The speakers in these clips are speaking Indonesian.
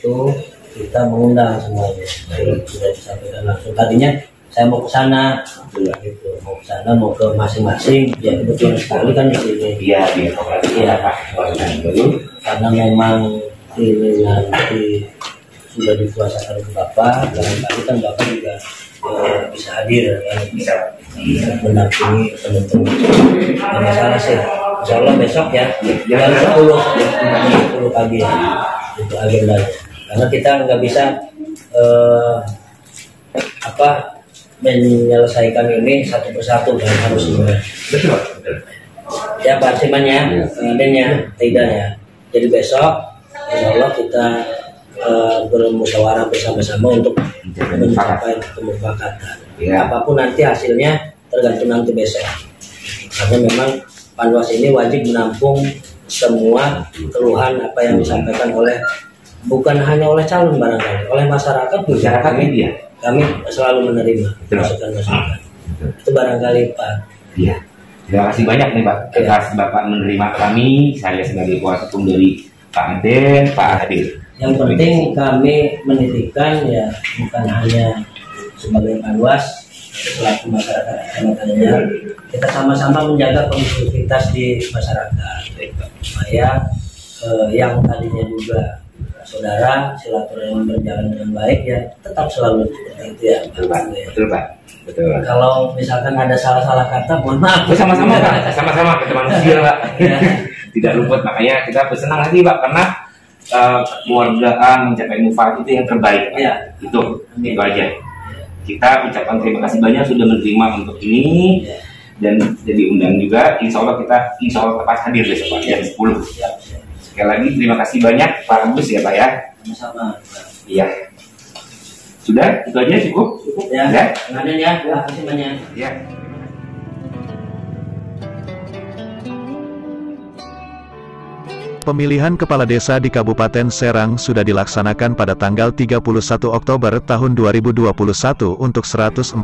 itu kita mengundang semuanya. Jadi sudah disampaikan langsung. Tadinya saya mau ke sana, gitu. Mau ke sana, mau ke masing-masing. Ya kebetulan sekali kan di sini. Iya. Karena memang ini nanti sudah dikuasakan ke Bapak, dan kali kan Bapak juga bisa hadir, ya, bisa mendampingi teman-teman. Tidak masalah sih. Insya Allah besok ya, jam 10 pagi ya, itu agendanya. Karena kita nggak bisa menyelesaikan ini satu persatu dan harus semua. Ya Pak Arsiman ya, tidak ya. Jadi besok, insya Allah kita bermusyawarah bersama-sama untuk mencapai kesepakatan. Apapun nanti hasilnya tergantung nanti besok. Karena memang Panwas ini wajib menampung semua keluhan apa yang disampaikan oleh, bukan hanya oleh calon barangkali, oleh masyarakat juga. Kami selalu menerima masukan-masukan. Itu barangkali Pak. Iya. Terima kasih banyak nih Pak. Terima kasih Bapak menerima kami. Saya sebagai kuasa hukum dari Pak Aden, Pak Hadir. Yang penting kami menitipkan ya, bukan hanya sebagai Panwas selaku masyarakat Kecamatan Anyar, kita sama-sama menjaga kondusivitas di masyarakat supaya yang tadinya juga saudara silaturahmi berjalan dengan baik ya tetap selalu seperti itu ya. Betul Pak. Betul. Kalau misalkan ada salah-salah kata, mohon maaf. Sama-sama Pak, sama-sama kita manusia Pak. Tidak luput, makanya kita bersenang hati Pak karena keluargaan mencapai mufakat itu yang terbaik. Ya. Itu aja. Kita ucapkan terima kasih banyak sudah menerima untuk ini dan jadi undang juga. Insya Allah tepat hadir besok Pak jam 10. Sekali lagi terima kasih banyak Pak Agus ya Pak ya. Sama-sama. Iya. Sudah itu aja cukup ya. Ngaden ya. Terima kasih banyak. Ya. Pemilihan kepala desa di Kabupaten Serang sudah dilaksanakan pada tanggal 31 Oktober tahun 2021 untuk 144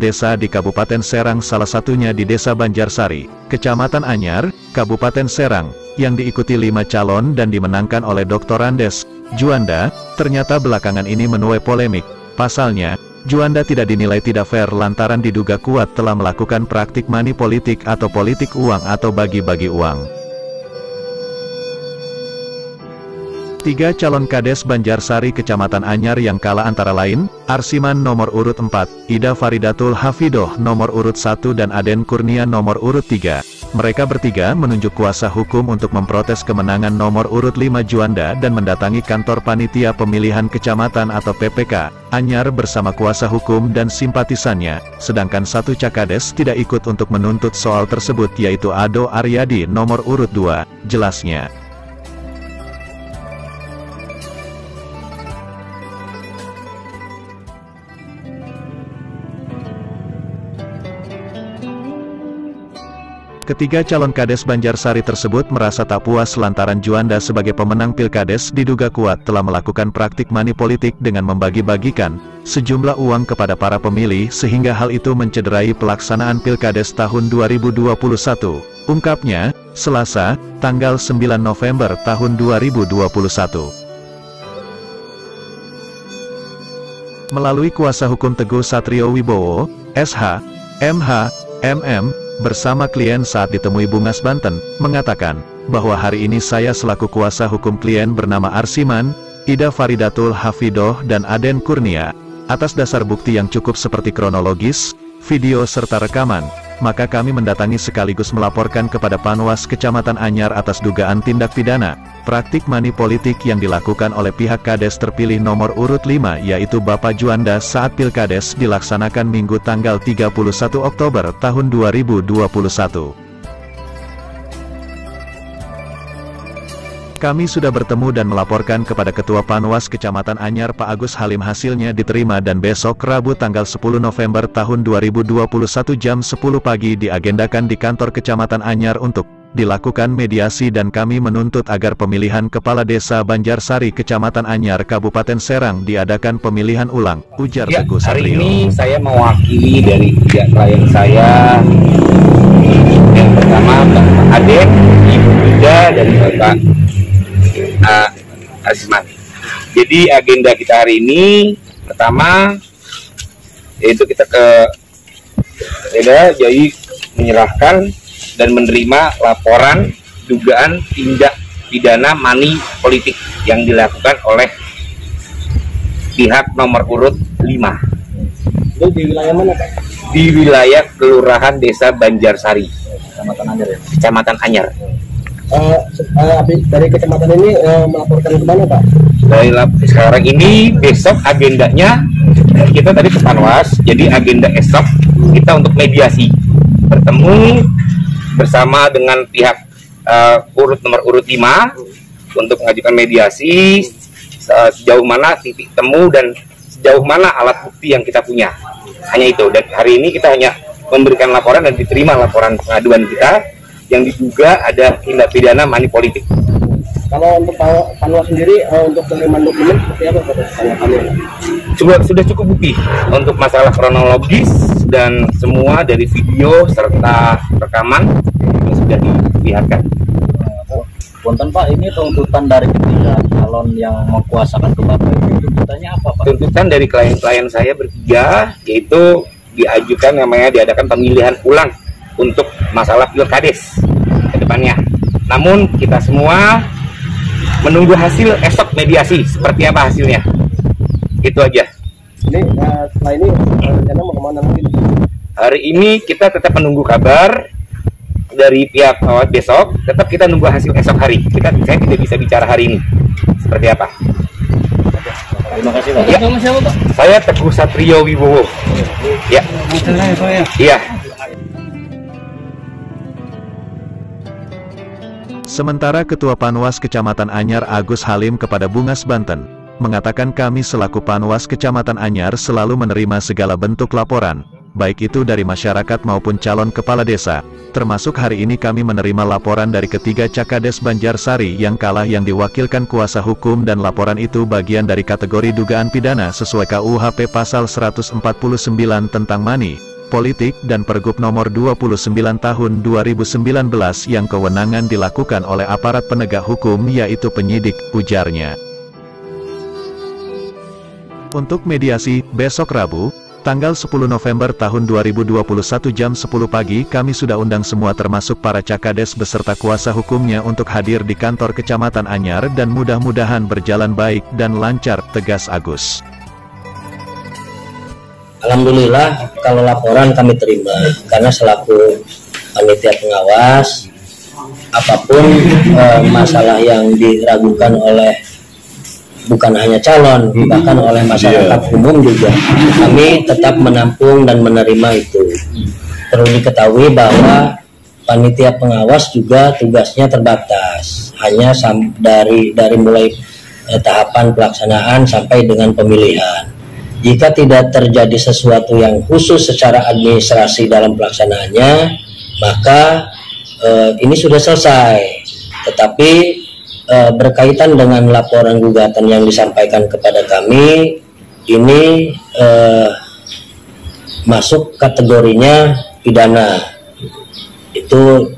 desa di Kabupaten Serang, salah satunya di Desa Banjarsari, Kecamatan Anyar, Kabupaten Serang, yang diikuti 5 calon dan dimenangkan oleh Dr. Andes Juanda. Ternyata belakangan ini menuai polemik. Pasalnya, Juanda tidak dinilai tidak fair lantaran diduga kuat telah melakukan praktik money politik atau politik uang atau bagi-bagi uang. 3 calon Kades Banjarsari Kecamatan Anyar yang kalah antara lain, Arsiman nomor urut 4, Ida Faridatul Hafidoh nomor urut 1 dan Aden Kurnia nomor urut 3. Mereka bertiga menunjuk kuasa hukum untuk memprotes kemenangan nomor urut 5 Juanda dan mendatangi kantor Panitia Pemilihan Kecamatan atau PPK, Anyar bersama kuasa hukum dan simpatisannya, sedangkan 1 Cakades tidak ikut untuk menuntut soal tersebut yaitu Ado Aryadi nomor urut 2, jelasnya. Ketiga calon Kades Banjarsari tersebut merasa tak puas lantaran Juanda sebagai pemenang Pilkades diduga kuat telah melakukan praktik money politik dengan membagi-bagikan sejumlah uang kepada para pemilih sehingga hal itu mencederai pelaksanaan Pilkades tahun 2021. Ungkapnya, Selasa, tanggal 9 November tahun 2021. Melalui kuasa hukum Teguh Satrio Wibowo, SH, MH, MM, bersama klien saat ditemui Bungas Banten, mengatakan bahwa hari ini saya selaku kuasa hukum klien bernama Arsiman, Ida Faridatul Hafidoh dan Aden Kurnia, atas dasar bukti yang cukup seperti kronologis, video serta rekaman, maka kami mendatangi sekaligus melaporkan kepada Panwas Kecamatan Anyar atas dugaan tindak pidana praktik money politik yang dilakukan oleh pihak Kades terpilih nomor urut 5 yaitu Bapak Juanda saat Pilkades dilaksanakan Minggu tanggal 31 Oktober tahun 2021. Kami sudah bertemu dan melaporkan kepada Ketua Panwas Kecamatan Anyar Pak Agus Halim, hasilnya diterima dan besok Rabu tanggal 10 November tahun 2021 jam 10 pagi diagendakan di kantor Kecamatan Anyar untuk dilakukan mediasi dan kami menuntut agar pemilihan Kepala Desa Banjarsari Kecamatan Anyar Kabupaten Serang diadakan pemilihan ulang, ujar Teguh Satrio. Hari ini saya mewakili dari 3 klien saya. Yang pertama Bapak Aden, Ibu Ida, dan Bapak Arsiman. Jadi agenda kita hari ini pertama yaitu kita ke Polda, jadi menyerahkan dan menerima laporan dugaan tindak pidana money politik yang dilakukan oleh pihak nomor urut 5. Itu di wilayah mana, Pak? Di wilayah Kelurahan Desa Banjarsari, Kecamatan Anyar ya? Kecamatan Anyar. Dari kecamatan ini melaporkan ke mana, Pak? Dari sekarang ini, besok agendanya kita tadi ke Panwas, jadi agenda esok kita untuk mediasi, bertemu bersama dengan pihak nomor urut 5 untuk mengajukan mediasi sejauh mana titik temu dan sejauh mana alat bukti yang kita punya. Hanya itu, dan hari ini kita hanya memberikan laporan dan diterima laporan pengaduan kita yang diduga ada tindak pidana money politik. Kalau untuk Panwas sendiri, untuk penerimaan dokumen seperti apa, Pak? Sudah cukup bukti untuk masalah kronologis dan semua dari video serta rekaman yang sudah dilihatkan. Punten Pak, ini tuntutan dari ketiga calon yang mengkuasakan ke Bapak itu tuntutannya apa, Pak? Tuntutan dari klien-klien saya bertiga yaitu diadakan pemilihan ulang untuk masalah pilkades ke depannya. Namun kita semua menunggu hasil esok mediasi seperti apa hasilnya. Itu aja. Ini setelah ini rencana mau kemana mungkin? Hari ini kita tetap menunggu kabar dari pihak besok. Tetap kita nunggu hasil esok hari. Saya tidak bisa bicara hari ini seperti apa. Terima kasih, Pak. Ya. Siapa, Pak? Saya Teguh Satrio Wibowo. Ya. Iya. Sementara Ketua Panwas Kecamatan Anyar Agus Halim kepada Bungas Banten, mengatakan kami selaku Panwas Kecamatan Anyar selalu menerima segala bentuk laporan, baik itu dari masyarakat maupun calon kepala desa, termasuk hari ini kami menerima laporan dari ketiga Cakades Banjarsari yang kalah yang diwakilkan kuasa hukum dan laporan itu bagian dari kategori dugaan pidana sesuai KUHP Pasal 149 tentang money politik dan Pergub nomor 29 tahun 2019 yang kewenangan dilakukan oleh aparat penegak hukum yaitu penyidik, ujarnya. Untuk mediasi, besok Rabu, tanggal 10 November tahun 2021 jam 10 pagi kami sudah undang semua termasuk para Cakades beserta kuasa hukumnya untuk hadir di kantor Kecamatan Anyar dan mudah-mudahan berjalan baik dan lancar, tegas Agus. Alhamdulillah kalau laporan kami terima karena selaku panitia pengawas apapun masalah yang diragukan oleh bukan hanya calon bahkan oleh masyarakat umum juga kami tetap menampung dan menerima itu. Perlu diketahui bahwa panitia pengawas juga tugasnya terbatas hanya dari mulai tahapan pelaksanaan sampai dengan pemilihan. Jika tidak terjadi sesuatu yang khusus secara administrasi dalam pelaksanaannya, maka ini sudah selesai. Tetapi berkaitan dengan laporan gugatan yang disampaikan kepada kami, ini masuk kategorinya pidana. Itu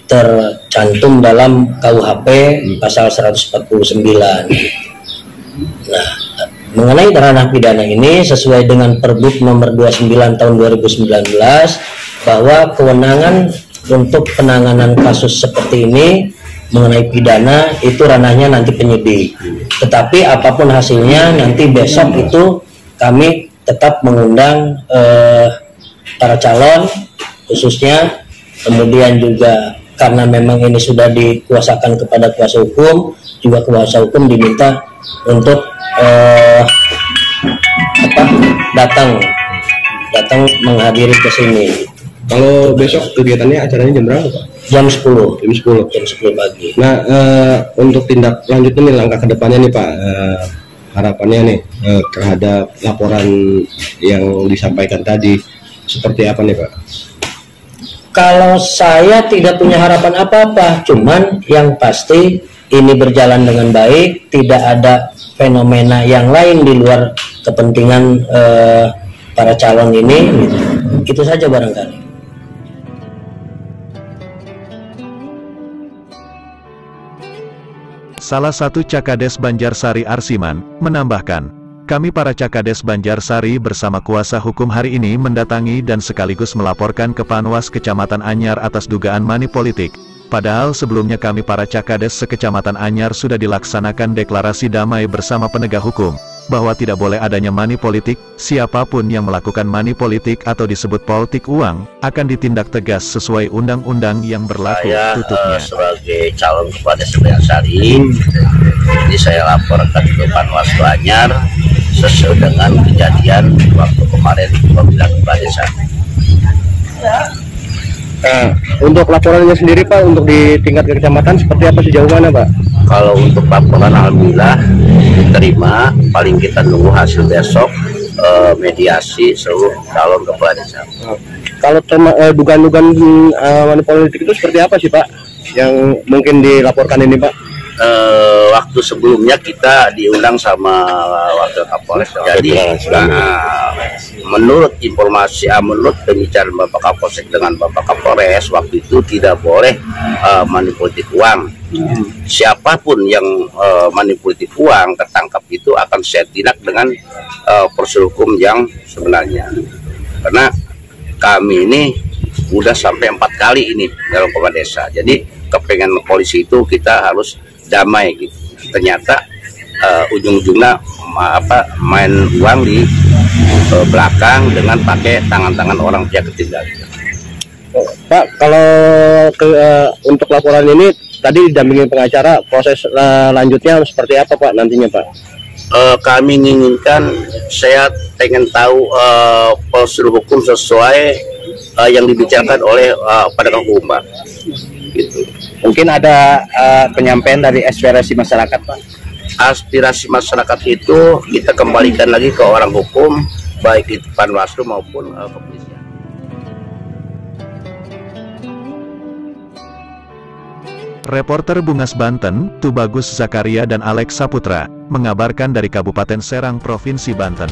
tercantum dalam KUHP pasal 149. Nah, mengenai ranah pidana ini sesuai dengan Pergub nomor 29 tahun 2019 bahwa kewenangan untuk penanganan kasus seperti ini mengenai pidana itu ranahnya nanti penyidik. Tetapi apapun hasilnya nanti besok itu kami tetap mengundang para calon khususnya, kemudian juga karena memang ini sudah dikuasakan kepada kuasa hukum, juga kuasa hukum diminta untuk datang menghadiri ke sini. Kalau besok kegiatannya acaranya jam berapa, Pak? Jam 10. Jam 10 pagi. Nah, untuk tindak lanjutnya nih, langkah kedepannya nih Pak, harapannya nih terhadap laporan yang disampaikan tadi seperti apa nih Pak? Kalau saya tidak punya harapan apa-apa, cuman yang pasti ini berjalan dengan baik, tidak ada fenomena yang lain di luar kepentingan para calon ini, gitu. Itu saja barangkali. Salah satu Cakades Banjarsari Arsiman, menambahkan, kami para Cakades Banjarsari bersama kuasa hukum hari ini mendatangi dan sekaligus melaporkan ke Panwas Kecamatan Anyar atas dugaan money politik. Padahal sebelumnya kami para Cakades sekecamatan Anyar sudah dilaksanakan deklarasi damai bersama penegak hukum, bahwa tidak boleh adanya money politik, siapapun yang melakukan money politik atau disebut politik uang, akan ditindak tegas sesuai undang-undang yang berlaku, tutupnya. Sebagai calon Kepala Desa Banjarsari, ini saya laporkan ke Panwas Anyar sesuai dengan kejadian waktu kemarin pemilihan Kepala Desa. Untuk laporannya sendiri Pak, untuk di tingkat kecamatan seperti apa sejauh mana Pak? Kalau untuk laporan alhamdulillah diterima, paling kita nunggu hasil besok mediasi seluruh calon kepala desa. Kalau dugaan-dugaan money politik itu seperti apa sih Pak yang mungkin dilaporkan ini Pak? Waktu sebelumnya kita diundang sama Wakil Kapolres. Jadi menurut informasi, menurut pembicaraan Bapak Kapolsek dengan Bapak Kapolres, waktu itu tidak boleh money politik uang. Siapapun yang money politik uang tertangkap itu akan saya tindak dengan prosedur hukum yang sebenarnya. Karena kami ini udah sampai 4 kali ini dalam kepala desa. Jadi kepengen polisi itu kita harus damai gitu. Ternyata ujung-ujungnya main uang di belakang dengan pakai tangan-tangan orang pihak ketiga. Pak, kalau untuk laporan ini tadi didampingi pengacara, proses lanjutnya seperti apa Pak nantinya Pak? Kami menginginkan, saya pengen tahu prosedur hukum sesuai yang dibicarakan oleh penegak hukum Pak. Gitu. Mungkin ada penyampaian dari aspirasi masyarakat Pak? Aspirasi masyarakat itu kita kembalikan lagi ke orang hukum, baik itu Panwaslu maupun kepolisian. Reporter Bungas Banten, Tubagus Zakaria dan Alex Saputra, mengabarkan dari Kabupaten Serang, Provinsi Banten.